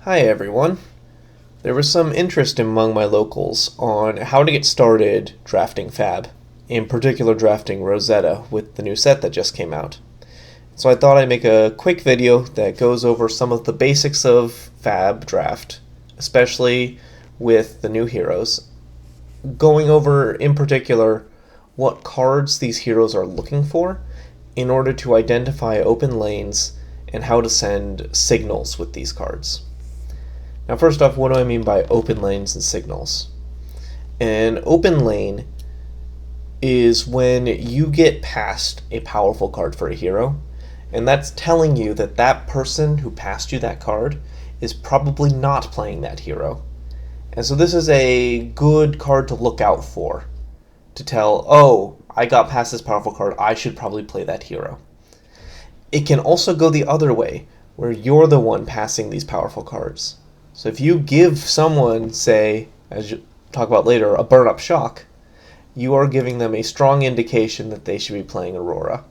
Hi everyone. There was some interest among my locals on how to get started drafting Fab, in particular drafting Rosetta with the new set that just came out. So I thought I'd make a quick video that goes over some of the basics of Fab draft, especially with the new heroes, going over in particular what cards these heroes are looking for in order to identify open lanes and how to send signals with these cards. Now first off, what do I mean by open lanes and signals? An open lane is when you get past a powerful card for a hero, and that's telling you that that person who passed you that card is probably not playing that hero. And so this is a good card to look out for, to tell, oh, I got past this powerful card, I should probably play that hero. It can also go the other way, where you're the one passing these powerful cards. So if you give someone, say, as you talk about later, a burn-up shock, you are giving them a strong indication that they should be playing Aurora.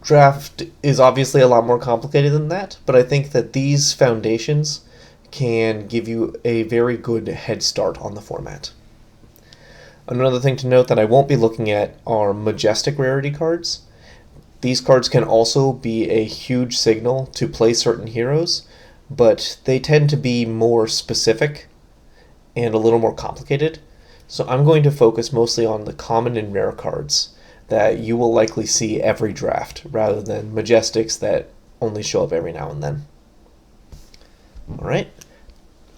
Draft is obviously a lot more complicated than that, but I think that these foundations can give you a very good head start on the format. Another thing to note that I won't be looking at are majestic rarity cards. These cards can also be a huge signal to play certain heroes, but they tend to be more specific and a little more complicated. So I'm going to focus mostly on the common and rare cards that you will likely see every draft, rather than majestics that only show up every now and then. Alright,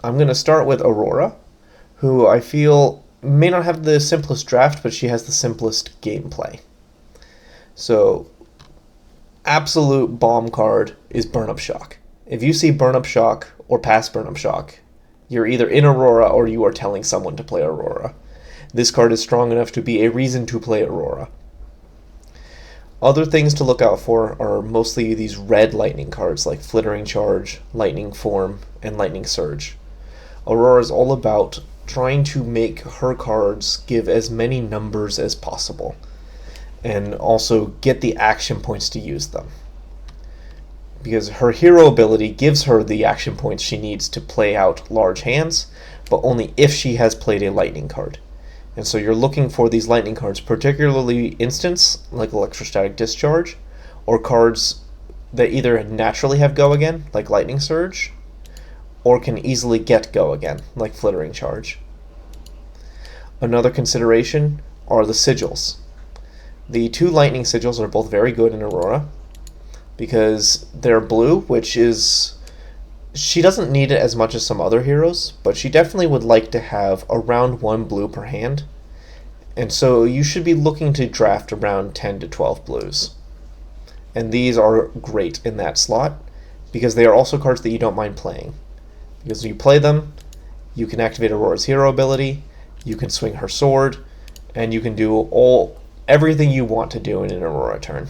I'm going to start with Aurora, who I feel may not have the simplest draft, but she has the simplest gameplay. So, absolute bomb card is Burn-Up Shock. If you see Burn-Up Shock or pass Burn-Up Shock, you're either in Aurora or you are telling someone to play Aurora. This card is strong enough to be a reason to play Aurora. Other things to look out for are mostly these red lightning cards like Flittering Charge, Lightning Form, and Lightning Surge. Aurora is all about trying to make her cards give as many numbers as possible, and also get the action points to use them. Because her hero ability gives her the action points she needs to play out large hands, but only if she has played a lightning card. And so you're looking for these lightning cards, particularly instants, like Electrostatic Discharge, or cards that either naturally have Go Again, like Lightning Surge, or can easily get Go Again, like Flittering Charge. Another consideration are the sigils. The two lightning sigils are both very good in Aurora, because they're blue, which is... she doesn't need it as much as some other heroes, but she definitely would like to have around 1 blue per hand, and so you should be looking to draft around 10 to 12 blues. And these are great in that slot, because they are also cards that you don't mind playing. Because when you play them, you can activate Aurora's hero ability, you can swing her sword, and you can do everything you want to do in an Aurora turn.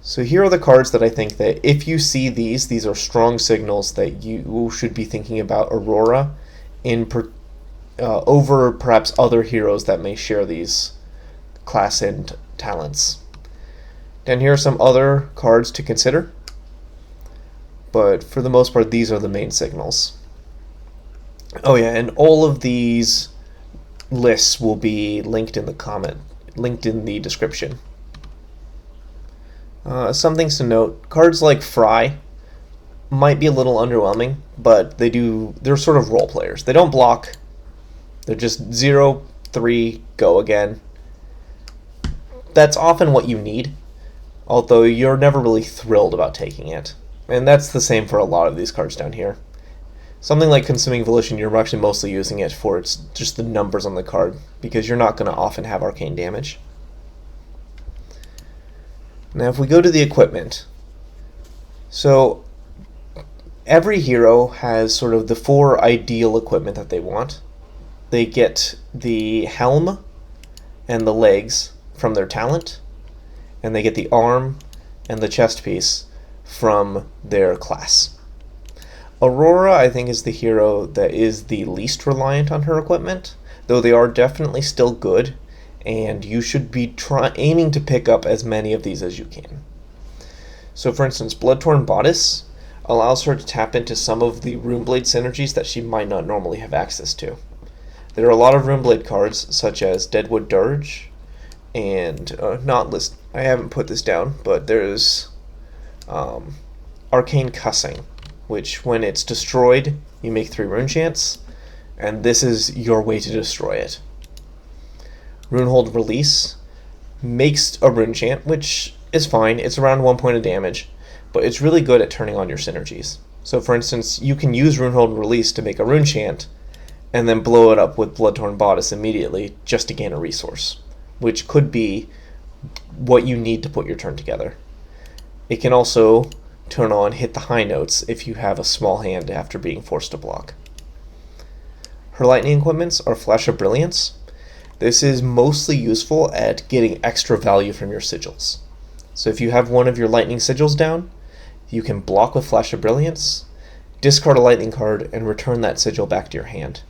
So here are the cards that I think that if you see these are strong signals that you should be thinking about Aurora over perhaps other heroes that may share these class and talents. And here are some other cards to consider, but for the most part these are the main signals. Oh yeah, and all of these lists will be linked in the description. Some things to note, cards like Fry might be a little underwhelming, but they're sort of role players. They don't block, they're just 0, 3, go again. That's often what you need, although you're never really thrilled about taking it. And that's the same for a lot of these cards down here. Something like Consuming Volition, you're actually mostly using it for just the numbers on the card, because you're not going to often have arcane damage. Now if we go to the equipment, so every hero has sort of the 4 ideal equipment that they want. They get the helm and the legs from their talent, and they get the arm and the chest piece from their class. Aurora, I think, is the hero that is the least reliant on her equipment, though they are definitely still good, and you should be aiming to pick up as many of these as you can. So for instance, Bloodtorn Bodice, allows her to tap into some of the Runeblade synergies that she might not normally have access to. There are a lot of Runeblade cards, such as Deadwood Dirge, and I haven't put this down, but there's Arcane Cussing, which when it's destroyed, you make 3 rune chants, and this is your way to destroy it. Runehold Release makes a rune chant, which is fine. It's around 1 point of damage, but it's really good at turning on your synergies. So for instance, you can use Runehold Release to make a rune chant, and then blow it up with Bloodtorn Bodice immediately just to gain a resource, which could be what you need to put your turn together. It can also turn on Hit the High Notes if you have a small hand after being forced to block. Her lightning equipments are Flash of Brilliance. This is mostly useful at getting extra value from your sigils. So if you have one of your lightning sigils down, you can block with Flash of Brilliance, discard a lightning card, and return that sigil back to your hand.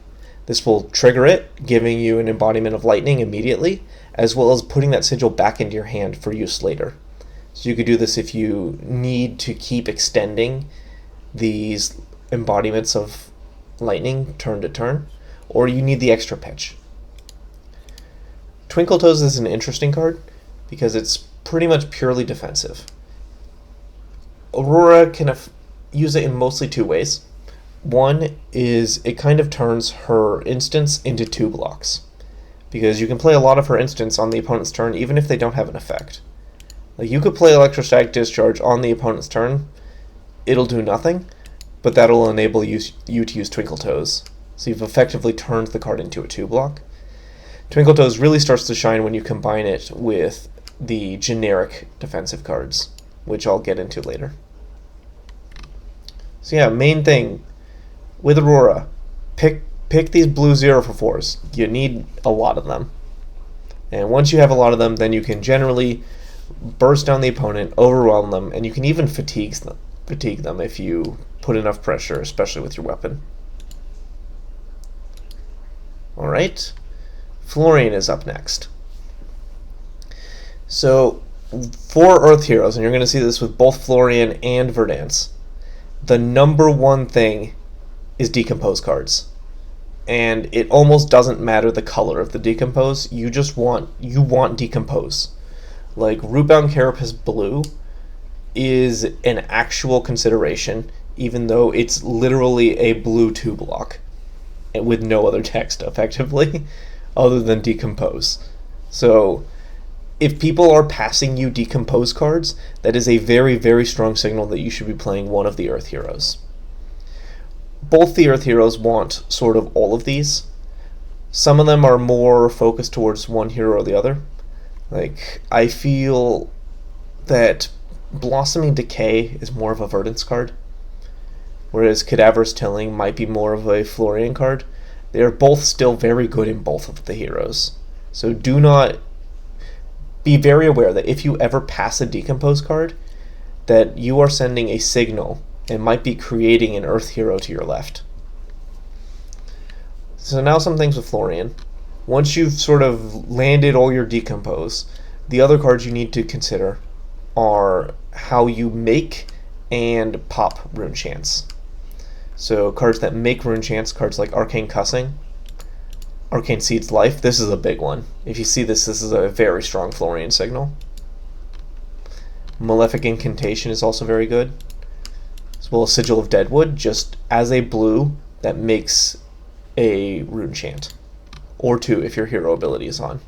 This will trigger it, giving you an embodiment of lightning immediately, as well as putting that sigil back into your hand for use later. So you could do this if you need to keep extending these embodiments of lightning turn to turn, or you need the extra pitch. Twinkle Toes is an interesting card because it's pretty much purely defensive. Aurora can use it in mostly 2 ways. One is it kind of turns her instants into 2 blocks, because you can play a lot of her instants on the opponent's turn even if they don't have an effect. Like, you could play Electrostatic Discharge on the opponent's turn, it'll do nothing, but that'll enable you to use Twinkle Toes. So you've effectively turned the card into a 2 block. Twinkle Toes really starts to shine when you combine it with the generic defensive cards, which I'll get into later. So yeah, main thing with Aurora, pick these blue 0-for-4s. You need a lot of them. And once you have a lot of them, then you can generally burst down the opponent, overwhelm them, and you can even fatigue them if you put enough pressure, especially with your weapon. Alright, Florian is up next. So, for Earth Heroes, and you're going to see this with both Florian and Verdance, the number one thing is Decompose cards. And it almost doesn't matter the color of the Decompose, you want Decompose. Like, Rootbound Carapace Blue is an actual consideration, even though it's literally a blue 2 block with no other text, effectively, other than Decompose. So, if people are passing you Decompose cards, that is a very, very strong signal that you should be playing one of the Earth Heroes. Both the Earth Heroes want sort of all of these. Some of them are more focused towards one hero or the other. Like, I feel that Blossoming Decay is more of a Verdance card, whereas Cadaverous Tilling might be more of a Florian card. They are both still very good in both of the heroes. So do not be very aware that if you ever pass a Decompose card, that you are sending a signal and might be creating an Earth hero to your left. So now some things with Florian. Once you've sort of landed all your Decompose, the other cards you need to consider are how you make and pop rune chants. So cards that make rune chants, cards like Arcane Cussing, Arcane Seed's Life, this is a big one. If you see this, this is a very strong Florian signal. Malefic Incantation is also very good, as well as Sigil of Deadwood, just as a blue that makes a rune chant, or 2 if your hero ability is on.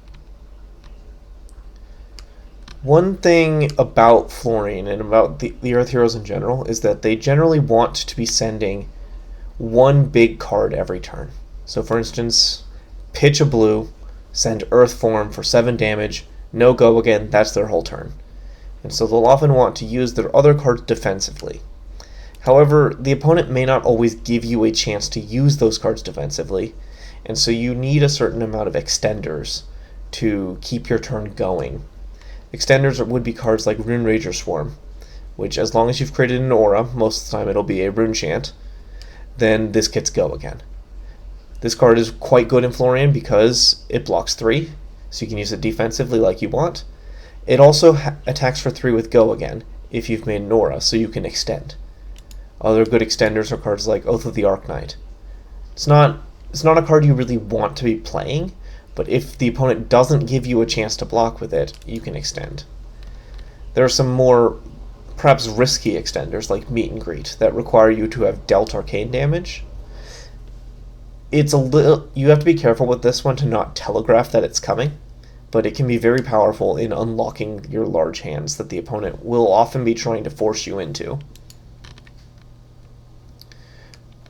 One thing about Florian and about the Earth Heroes in general is that they generally want to be sending one big card every turn. So for instance, pitch a blue, send Earth Form for 7 damage, no go again, that's their whole turn. And so they'll often want to use their other cards defensively. However, the opponent may not always give you a chance to use those cards defensively, and so you need a certain amount of extenders to keep your turn going. Extenders would be cards like Rune Rager Swarm, which as long as you've created an aura, most of the time it'll be a rune chant, then this gets go again. This card is quite good in Florian because it blocks 3, so you can use it defensively like you want. It also attacks for 3 with go again if you've made an aura, so you can extend. Other good extenders are cards like Oath of the Arknight. It's not a card you really want to be playing, but if the opponent doesn't give you a chance to block with it, you can extend. There are some more perhaps risky extenders like Meet and Greet that require you to have dealt arcane damage. You have to be careful with this one to not telegraph that it's coming, but it can be very powerful in unlocking your large hands that the opponent will often be trying to force you into.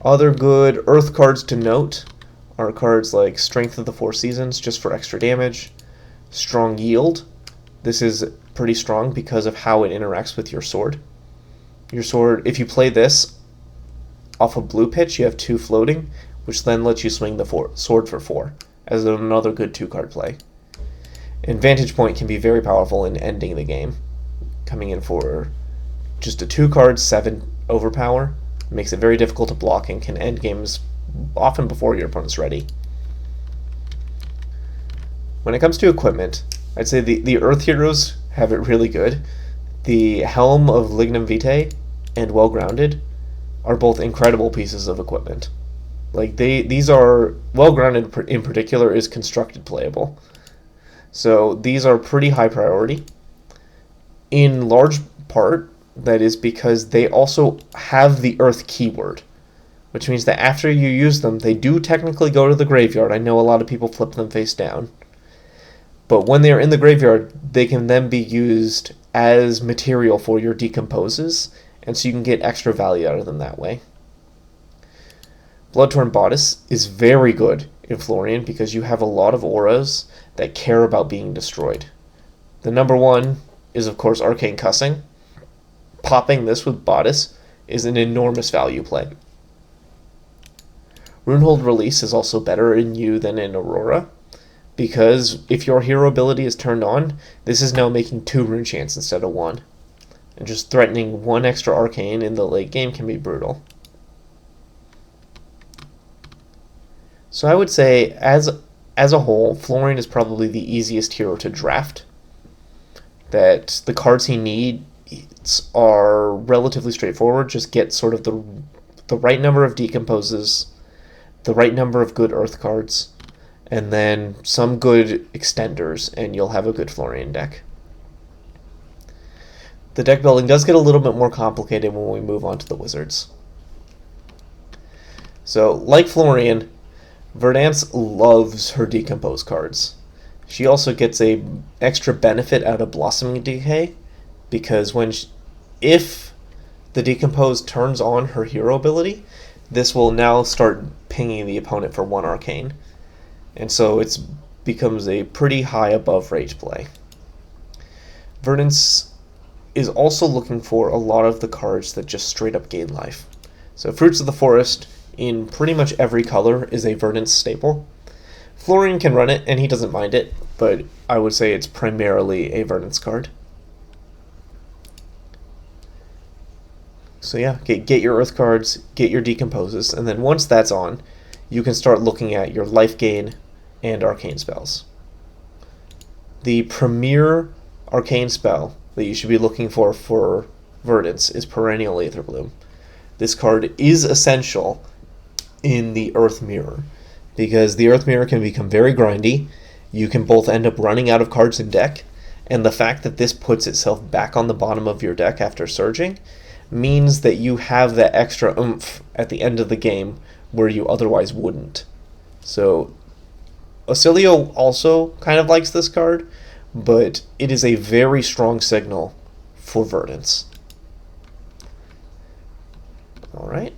Other good Earth cards to note are cards like Strength of the Four Seasons, just for extra damage. Strong Yield. This is pretty strong because of how it interacts with your sword. Your sword, if you play this off a blue pitch, you have 2 floating, which then lets you swing the sword for 4, as another good 2-card play. And Vantage Point can be very powerful in ending the game, coming in for just a 2-card 7 overpower. Makes it very difficult to block and can end games often before your opponent's ready. When it comes to equipment, I'd say the Earth heroes have it really good. The Helm of Lignum Vitae and Well Grounded are both incredible pieces of equipment. Like these are Well Grounded in particular is constructed playable. So these are pretty high priority. In large part, that is because they also have the Earth keyword, which means that after you use them, they do technically go to the graveyard. I know a lot of people flip them face down. But when they are in the graveyard, they can then be used as material for your decomposes, and so you can get extra value out of them that way. Bloodtorn Bodice is very good in Florian because you have a lot of auras that care about being destroyed. The number one is, of course, Arcane Cussing. Popping this with Bodice is an enormous value play. Runehold Release is also better in you than in Aurora, because if your hero ability is turned on, this is now making 2 rune chants instead of 1. And just threatening 1 extra arcane in the late game can be brutal. So I would say, as a whole, Florian is probably the easiest hero to draft. That the cards he needs are relatively straightforward. Just get sort of the right number of decomposes, the right number of good earth cards, and then some good extenders, and you'll have a good Florian deck. The deck building does get a little bit more complicated when we move on to the wizards. So, like Florian, Verdance loves her decompose cards. She also gets a extra benefit out of Blossoming Decay, because if the decompose turns on her hero ability, this will now start pinging the opponent for 1 arcane. And so it becomes a pretty high above rate play. Verdance is also looking for a lot of the cards that just straight up gain life. So Fruits of the Forest in pretty much every color is a Verdance staple. Florian can run it and he doesn't mind it, but I would say it's primarily a Verdance card. So yeah, get your earth cards, get your decomposes, and then once that's on, you can start looking at your life gain and arcane spells. The premier arcane spell that you should be looking for Verdance is Perennial Aether Bloom. This card is essential in the Earth Mirror, because the Earth Mirror can become very grindy. You can both end up running out of cards in deck, and the fact that this puts itself back on the bottom of your deck after surging means that you have that extra oomph at the end of the game where you otherwise wouldn't. So Oscilio also kind of likes this card, but it is a very strong signal for Verdance. Alright.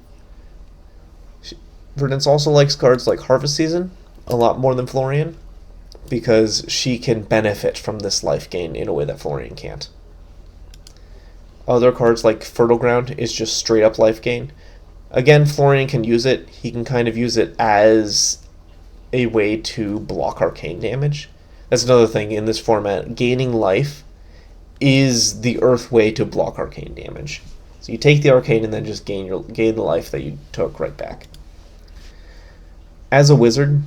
Verdance also likes cards like Harvest Season a lot more than Florian, because she can benefit from this life gain in a way that Florian can't. Other cards like Fertile Ground is just straight up life gain. Again, Florian can use it. He can kind of use it as a way to block arcane damage. That's another thing in this format. Gaining life is the earth way to block arcane damage. So you take the arcane and then just gain the life that you took right back. As a wizard,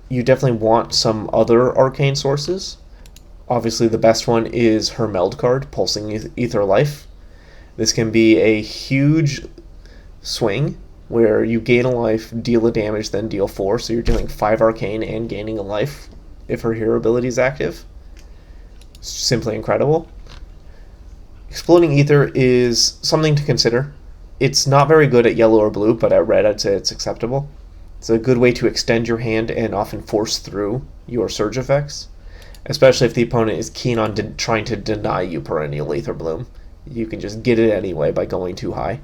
you definitely want some other arcane sources. Obviously, the best one is her Meld card, Pulsing Ether Life. This can be a huge swing where you gain a life, deal a damage, then deal 4, so you're doing 5 arcane and gaining a life if her hero ability is active. It's simply incredible. Exploding Ether is something to consider. It's not very good at yellow or blue, but at red I'd say it's acceptable. It's a good way to extend your hand and often force through your surge effects, especially if the opponent is keen on trying to deny you perennial Ether Bloom. You can just get it anyway by going too high.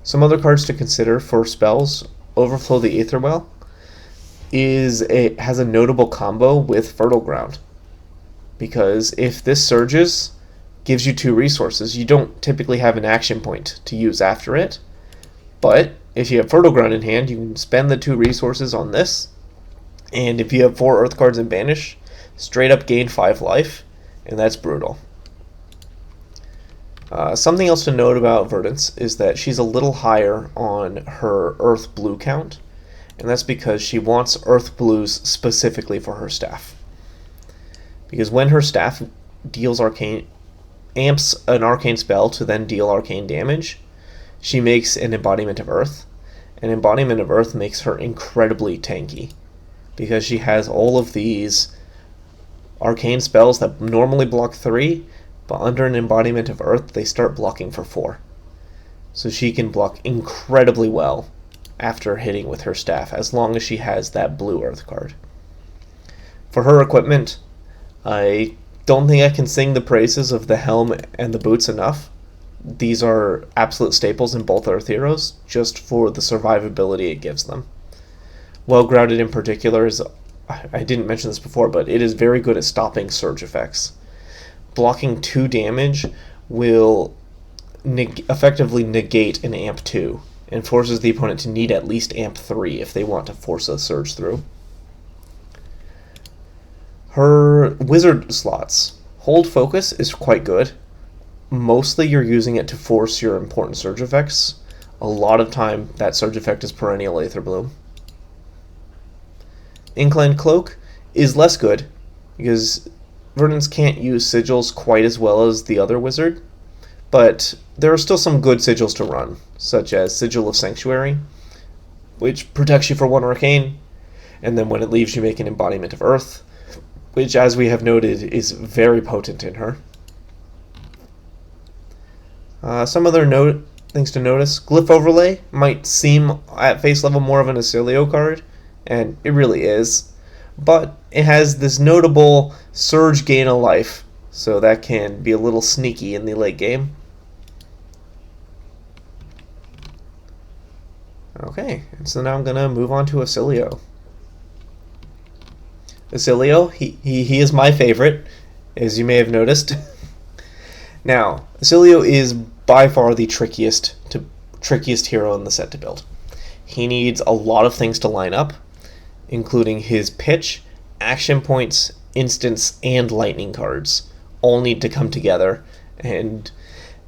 Some other cards to consider for spells. Overflow the Aether Well has a notable combo with Fertile Ground, because if this surges, gives you 2 resources, you don't typically have an action point to use after it, but if you have Fertile Ground in hand, you can spend the 2 resources on this, and if you have 4 Earth cards in Banish, straight up gain 5 life, and that's brutal. Something else to note about Verdance is that she's a little higher on her Earth Blue count, and that's because she wants Earth Blues specifically for her staff. Because when her staff amps an arcane spell to then deal arcane damage, she makes an Embodiment of Earth. An Embodiment of Earth makes her incredibly tanky, because she has all of these arcane spells that normally block 3, but under an Embodiment of Earth, they start blocking for 4. So she can block incredibly well after hitting with her staff, as long as she has that blue Earth card. For her equipment, I don't think I can sing the praises of the helm and the boots enough. These are absolute staples in both Earth heroes, just for the survivability it gives them. Well Grounded in particular is, I didn't mention this before, but it is very good at stopping surge effects. Blocking 2 damage will effectively negate an amp 2, and forces the opponent to need at least amp 3 if they want to force a surge through. Her wizard slots. Hold Focus is quite good. Mostly you're using it to force your important surge effects. A lot of time that surge effect is perennial Aether Bloom. Inclined Cloak is less good, because Verdance can't use sigils quite as well as the other wizard, but there are still some good sigils to run, such as Sigil of Sanctuary, which protects you for 1 arcane, and then when it leaves you make an Embodiment of Earth, which, as we have noted, is very potent in her. Some other things to notice. Glyph Overlay might seem at face level more of an Oscilio card, and it really is, but it has this notable surge gain of life, so that can be a little sneaky in the late game. Okay, and so now I'm going to move on to Oscilio. Oscilio, he is my favorite, as you may have noticed. Now, Oscilio is by far the trickiest hero in the set to build. He needs a lot of things to line up, including his pitch, action points, instants, and lightning cards all need to come together, and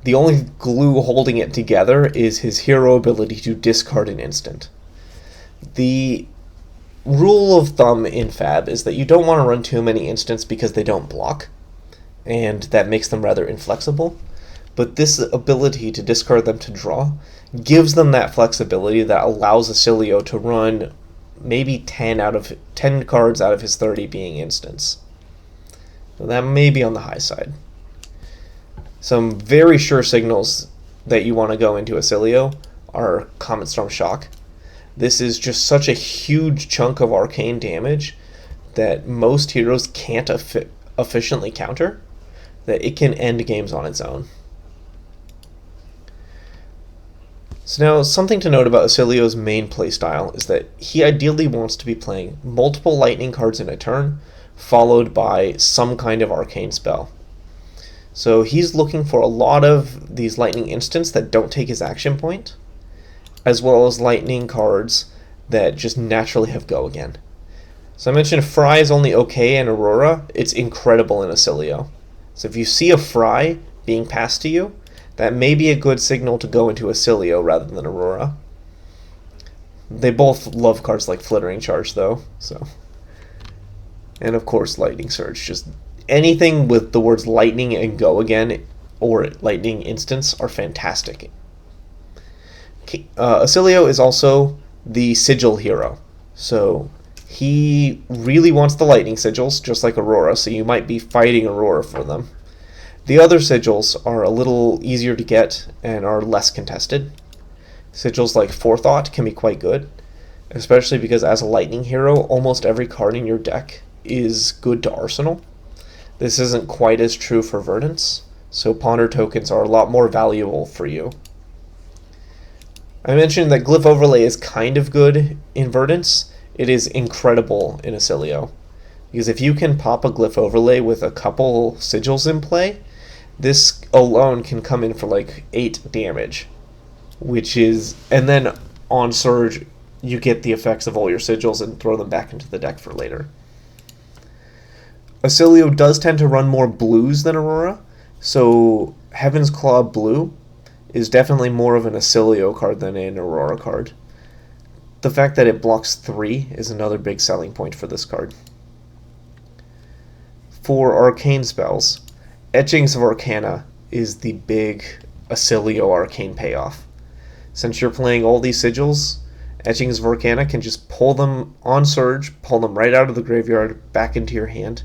the only glue holding it together is his hero ability to discard an instant. The rule of thumb in Fab is that you don't want to run too many instants because they don't block, and that makes them rather inflexible, but this ability to discard them to draw gives them that flexibility that allows Oscilio to run maybe 10 cards out of his 30 being instants. So that may be on the high side. Some very sure signals that you want to go into Oscilio are Comet Storm Shock. This is just such a huge chunk of arcane damage that most heroes can't efficiently counter, that it can end games on its own. So now, something to note about Oscilio's main playstyle is that he ideally wants to be playing multiple lightning cards in a turn, followed by some kind of arcane spell. So he's looking for a lot of these lightning instants that don't take his action point, as well as lightning cards that just naturally have go again. So I mentioned Fry is only okay in Aurora. It's incredible in Oscilio. So if you see a Fry being passed to you, that may be a good signal to go into Oscilio rather than Aurora. They both love cards like Flittering Charge, though. So, and of course, Lightning Surge. Just anything with the words lightning and go again or lightning instants are fantastic. Oscilio is also the sigil hero, so he really wants the lightning sigils, just like Aurora, so you might be fighting Aurora for them. The other sigils are a little easier to get and are less contested. Sigils like Forethought can be quite good, especially because as a lightning hero, almost every card in your deck is good to arsenal. This isn't quite as true for Verdance, so Ponder tokens are a lot more valuable for you. I mentioned that Glyph Overlay is kind of good in Verdance. It is incredible in Oscilio, because if you can pop a Glyph Overlay with a couple sigils in play, this alone can come in for like 8 damage, and then on Surge, you get the effects of all your sigils and throw them back into the deck for later. Oscilio does tend to run more blues than Aurora, so Heaven's Claw Blue is definitely more of an Oscilio card than an Aurora card. The fact that it blocks 3 is another big selling point for this card. For arcane spells, Etchings of Arcana is the big Oscilio arcane payoff. Since you're playing all these sigils, Etchings of Arcana can just pull them on Surge, pull them right out of the graveyard, back into your hand,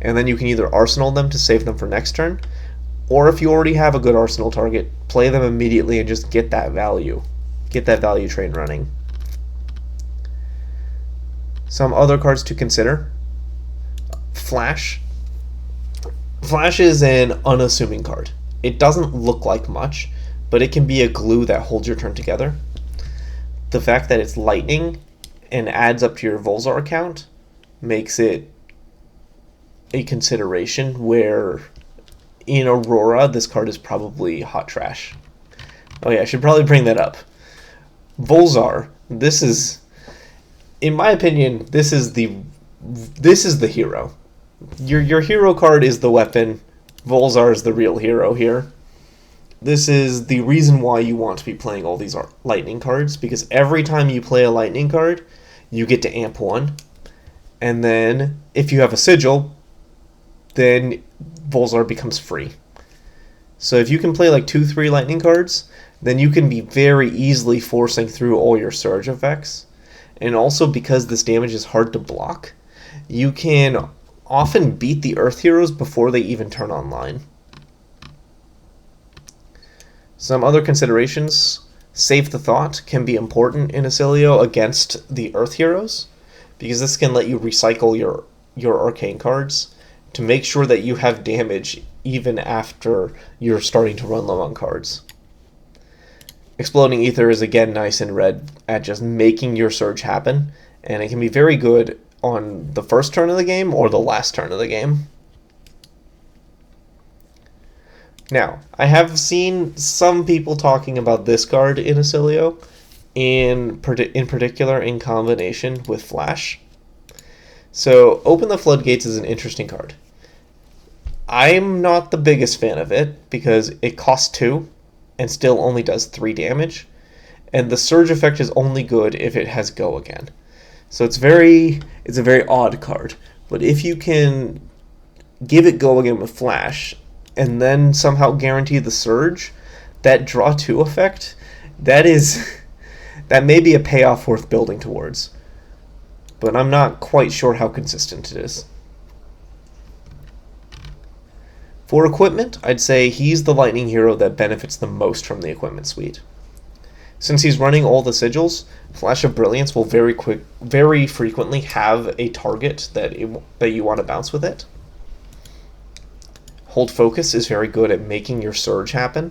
and then you can either arsenal them to save them for next turn, or if you already have a good arsenal target, play them immediately and just get that value. Get that value train running. Some other cards to consider. Flash. Flash is an unassuming card. It doesn't look like much, but it can be a glue that holds your turn together. The fact that it's lightning and adds up to your Volzar count makes it a consideration where in Aurora, this card is probably hot trash. Oh yeah, I should probably bring that up. Volzar, this is, in my opinion, this is the hero. Your hero card is the weapon. Volzar is the real hero here. This is the reason why you want to be playing all these lightning cards, because every time you play a lightning card, you get to amp 1. And then, if you have a sigil, then Volzar becomes free. So if you can play like 2-3 lightning cards, then you can be very easily forcing through all your surge effects. And also because this damage is hard to block, you can often beat the Earth heroes before they even turn online. Some other considerations. Save the Thought can be important in Oscilio against the Earth heroes, because this can let you recycle your arcane cards to make sure that you have damage even after you're starting to run low on cards. Exploding Ether is again nice in red at just making your surge happen, and it can be very good on the first turn of the game or the last turn of the game. Now, I have seen some people talking about this card in Oscilio, in particular in combination with Flash. So, Open the Floodgates is an interesting card. I'm not the biggest fan of it because it costs 2 and still only does 3 damage, and the surge effect is only good if it has Go again. So it's a very odd card. But if you can give it Go again with Flash and then somehow guarantee the surge, that draw 2 effect, that may be a payoff worth building towards. But I'm not quite sure how consistent it is. For equipment, I'd say he's the lightning hero that benefits the most from the equipment suite. Since he's running all the sigils, Flash of Brilliance will very frequently have a target that you want to bounce with it. Hold Focus is very good at making your surge happen.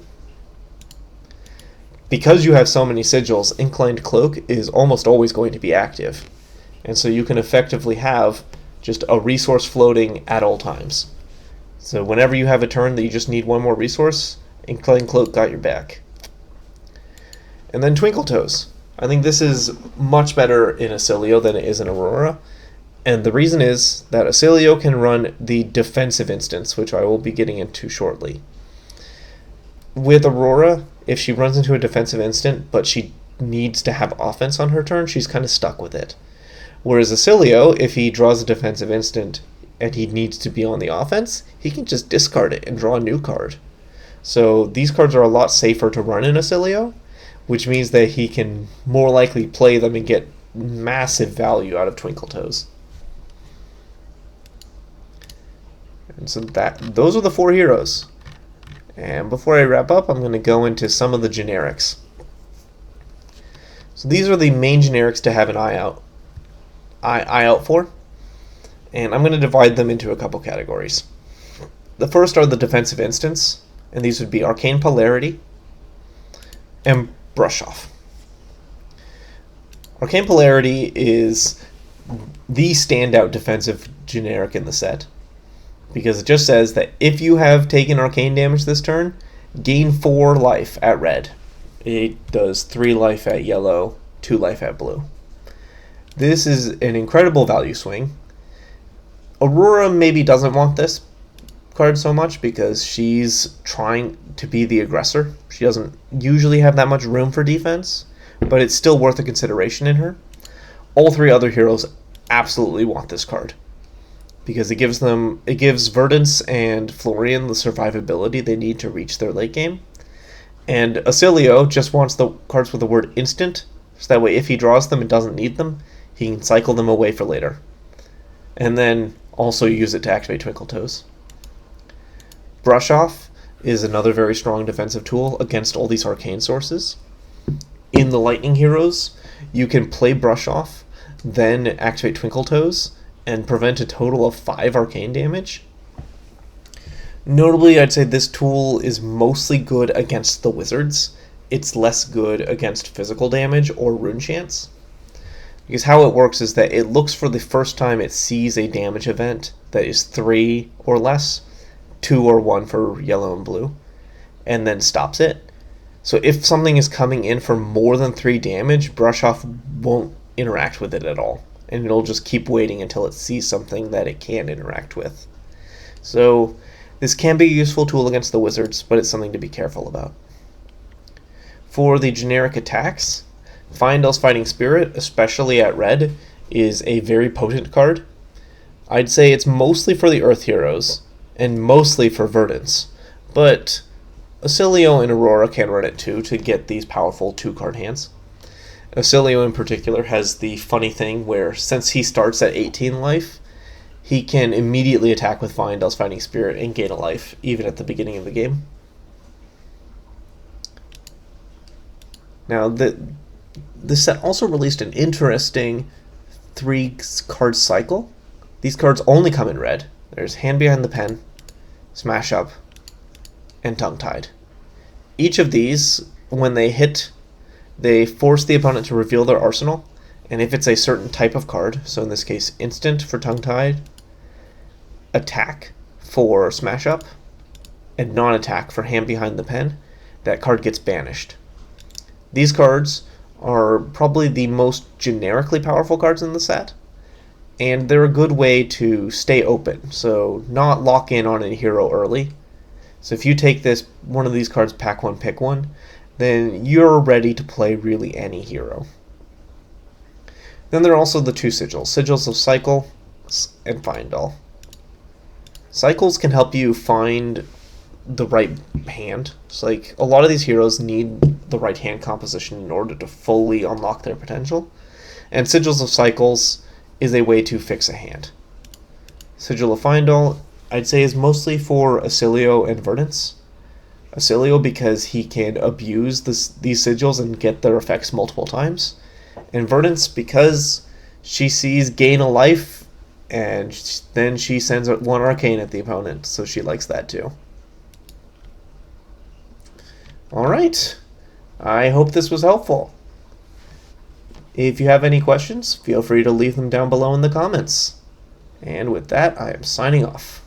Because you have so many sigils, Inclined Cloak is almost always going to be active, and so you can effectively have just a resource floating at all times. So whenever you have a turn that you just need one more resource, Inclined Cloak got your back. And then Twinkle Toes. I think this is much better in Oscilio than it is in Aurora. And the reason is that Oscilio can run the defensive instance, which I will be getting into shortly. With Aurora, if she runs into a defensive instant, but she needs to have offense on her turn, she's kind of stuck with it. Whereas Oscilio, if he draws a defensive instant and he needs to be on the offense, he can just discard it and draw a new card. So these cards are a lot safer to run in Oscilio, which means that he can more likely play them and get massive value out of Twinkle Toes. And so those are the 4 heroes. And before I wrap up, I'm going to go into some of the generics. So these are the main generics to have an eye out for. And I'm going to divide them into a couple categories. The first are the defensive instants, and these would be Arcane Polarity and Brush Off. Arcane Polarity is the standout defensive generic in the set, because it just says that if you have taken arcane damage this turn, gain 4 life at red. It does 3 life at yellow, 2 life at blue. This is an incredible value swing. Aurora maybe doesn't want this card so much because she's trying to be the aggressor. She doesn't usually have that much room for defense, but it's still worth a consideration in her. All 3 other heroes absolutely want this card because it gives Verdance and Florian the survivability they need to reach their late game. And Oscilio just wants the cards with the word instant, so that way if he draws them and doesn't need them, he can cycle them away for later. And then also use it to activate Twinkle Toes. Brush Off is another very strong defensive tool against all these arcane sources. In the Lightning heroes, you can play Brush Off, then activate Twinkle Toes, and prevent a total of 5 arcane damage. Notably, I'd say this tool is mostly good against the wizards. It's less good against physical damage or rune chance. Because how it works is that it looks for the first time it sees a damage event that is 3 or less, 2 or 1 for yellow and blue, and then stops it. So if something is coming in for more than 3 damage, Brush Off won't interact with it at all, and it'll just keep waiting until it sees something that it can interact with. So this can be a useful tool against the wizards, but it's something to be careful about. For the generic attacks, Fyendal's Fighting Spirit, especially at red, is a very potent card. I'd say it's mostly for the Earth heroes, and mostly for Verdance, but Oscilio and Aurora can run it too to get these powerful 2-card hands. Oscilio in particular has the funny thing where since he starts at 18 life, he can immediately attack with Fyendal's Fighting Spirit and gain a life, even at the beginning of the game. Now, the set also released an interesting 3-card cycle. These cards only come in red. There's Hand Behind the Pen, Smash Up, and Tongue-Tied. Each of these, when they hit, they force the opponent to reveal their arsenal, and if it's a certain type of card, so in this case Instant for Tongue-Tied, Attack for Smash Up, and Non-Attack for Hand Behind the Pen, that card gets banished. These cards are probably the most generically powerful cards in the set, and they're a good way to stay open, so not lock in on a hero early. So if you take one of these cards, pack one, pick one, then you're ready to play really any hero. Then there are also the 2 sigils, Sigils of Cycle and Fyendal. Cycles can help you find the right hand. So like a lot of these heroes need the right hand composition in order to fully unlock their potential, and Sigils of Cycles is a way to fix a hand. Sigil of Fyendal, I'd say, is mostly for Oscilio and Verdance. Oscilio because he can abuse these sigils and get their effects multiple times, and Verdance because she sees gain a life and then she sends 1 arcane at the opponent, so she likes that too. Alright, I hope this was helpful. If you have any questions, feel free to leave them down below in the comments. And with that, I am signing off.